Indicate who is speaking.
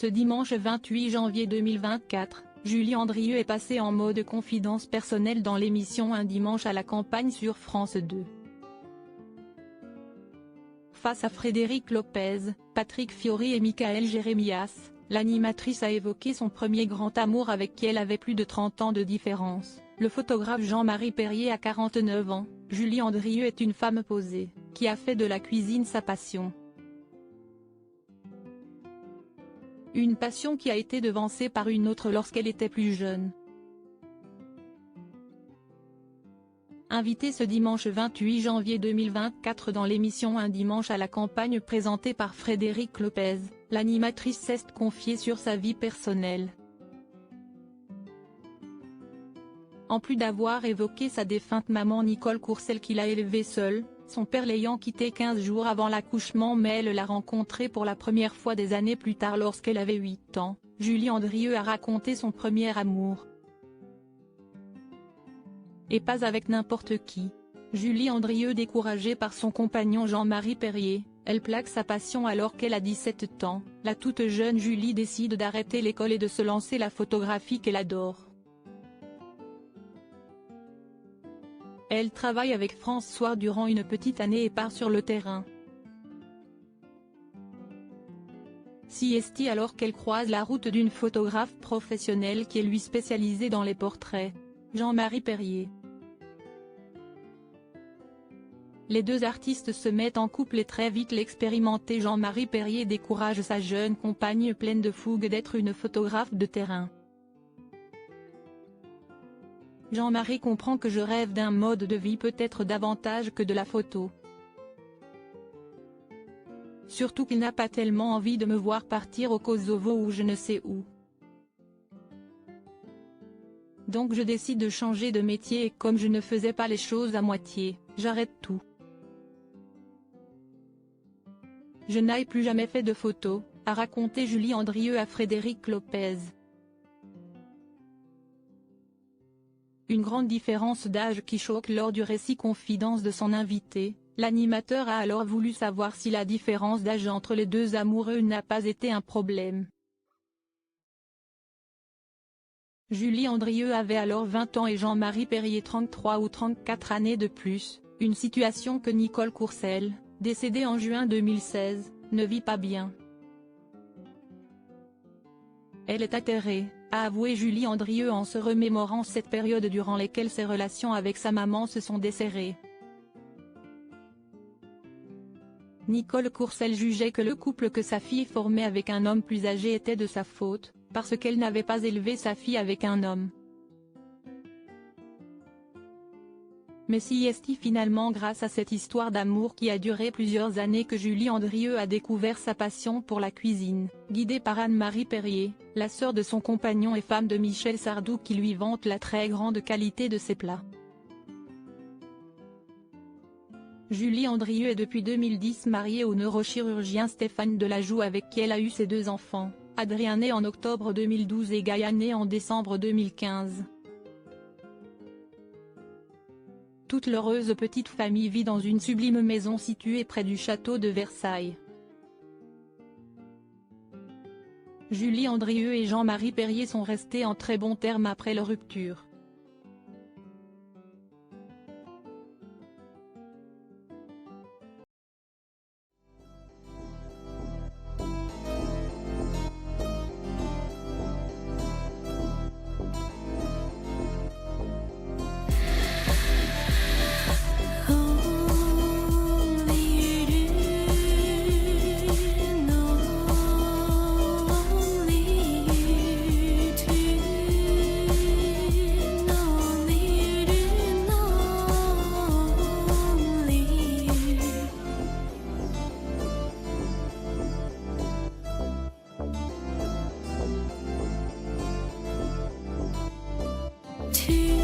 Speaker 1: Ce dimanche 28 janvier 2024, Julie Andrieux est passée en mode confidence personnelle dans l'émission Un dimanche à la campagne sur France 2. Face à Frédéric Lopez, Patrick Fiori et Michael Jérémias, l'animatrice a évoqué son premier grand amour avec qui elle avait plus de 30 ans de différence. Le photographe Jean-Marie Perrier a 49 ans, Julie Andrieux est une femme posée, qui a fait de la cuisine sa passion. Une passion qui a été devancée par une autre lorsqu'elle était plus jeune. Invitée ce dimanche 28 janvier 2024 dans l'émission Un dimanche à la campagne présentée par Frédéric Lopez, l'animatrice s'est confiée sur sa vie personnelle. En plus d'avoir évoqué sa défunte maman Nicole Courcel qui l'a élevée seule, son père l'ayant quittée 15 jours avant l'accouchement mais elle l'a rencontrée pour la première fois des années plus tard lorsqu'elle avait 8 ans, Julie Andrieux a raconté son premier amour. Et pas avec n'importe qui. Julie Andrieux découragée par son compagnon Jean-Marie Perrier, elle plaque sa passion alors qu'elle a 17 ans, la toute jeune Julie décide d'arrêter l'école et de se lancer la photographie qu'elle adore. Elle travaille avec François durant une petite année et part sur le terrain. Siesti alors qu'elle croise la route d'une photographe professionnelle qui est lui spécialisée dans les portraits, Jean-Marie Perrier. Les deux artistes se mettent en couple et très vite l'expérimenté Jean-Marie Perrier décourage sa jeune compagne pleine de fougue d'être une photographe de terrain. Jean-Marie comprend que je rêve d'un mode de vie peut-être davantage que de la photo. Surtout qu'il n'a pas tellement envie de me voir partir au Kosovo ou je ne sais où. Donc je décide de changer de métier et comme je ne faisais pas les choses à moitié, j'arrête tout. Je n'ai plus jamais fait de photos, a raconté Julie Andrieux à Frédéric Lopez. Une grande différence d'âge qui choque lors du récit confidence de son invité, l'animateur a alors voulu savoir si la différence d'âge entre les deux amoureux n'a pas été un problème. Julie Andrieux avait alors 20 ans et Jean-Marie Perrier 33 ou 34 années de plus, une situation que Nicole Courcel, décédée en juin 2016, ne vit pas bien. Elle est atterrée, a avoué Julie Andrieux en se remémorant cette période durant laquelle ses relations avec sa maman se sont desserrées. Nicole Courcel jugeait que le couple que sa fille formait avec un homme plus âgé était de sa faute, parce qu'elle n'avait pas élevé sa fille avec un homme. Mais c'est finalement grâce à cette histoire d'amour qui a duré plusieurs années que Julie Andrieux a découvert sa passion pour la cuisine, guidée par Anne-Marie Perrier, la sœur de son compagnon et femme de Michel Sardou qui lui vante la très grande qualité de ses plats. Julie Andrieux est depuis 2010 mariée au neurochirurgien Stéphane Delajoux avec qui elle a eu ses deux enfants, Adrien né en octobre 2012 et Gaïa né en décembre 2015. Toute l'heureuse petite famille vit dans une sublime maison située près du château de Versailles. Julie Andrieux et Jean-Marie Perrier sont restés en très bons termes après leur rupture.
Speaker 2: To